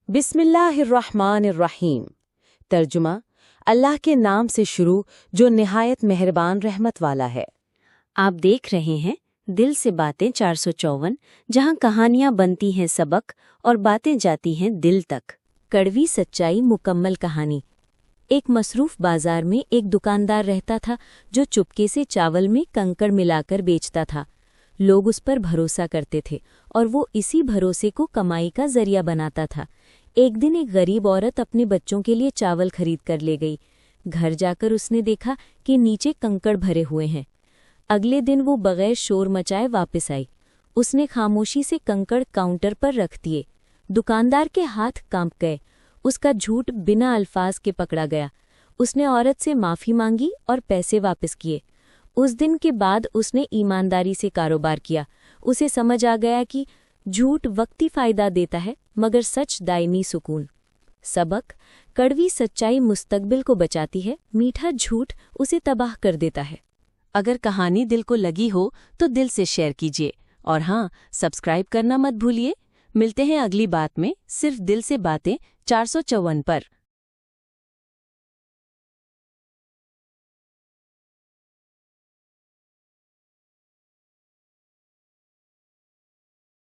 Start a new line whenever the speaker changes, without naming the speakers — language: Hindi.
बिस्मिल्लाहिर्रहमानिर्रहीम। तर्जुमा, अल्लाह के नाम से शुरू जो निहायत मेहरबान रहमत वाला है।
आप देख रहे हैं दिल से बातें 454, जहां कहानियां बनती हैं सबक और बातें जाती हैं दिल तक। कड़वी सच्चाई मुकम्मल कहानी। एक मसरूफ बाजार में एक दुकानदार रहता था जो चुपके से चावल में कंकड़ मिलाकर बेचता था। लोग उस पर भरोसा करते थे और वो इसी भरोसे को कमाई का जरिया बनाता था। एक दिन एक गरीब औरत अपने बच्चों के लिए चावल खरीद कर ले गई। घर जाकर उसने देखा कि नीचे कंकड़ भरे हुए हैं। अगले दिन वो बगैर शोर मचाए वापस आई। उसने खामोशी से कंकड़ काउंटर पर रख दिए। दुकानदार के हाथ कांप गए। उसका झूठ बिना अल्फाज के पकड़ा गया। उसने औरत से माफ़ी मांगी और पैसे वापस किए। उस दिन के बाद उसने ईमानदारी से कारोबार किया। उसे समझ आ गया कि झूठ वक्ती फ़ायदा देता है मगर सच दायमी सुकून। सबक: कड़वी सच्चाई मुस्तकबिल को बचाती है, मीठा झूठ उसे तबाह कर देता है।
अगर कहानी दिल को लगी हो तो दिल से शेयर कीजिए और हाँ, सब्सक्राइब करना मत भूलिए। मिलते हैं अगली बात में, सिर्फ दिल से बातें 454 पर।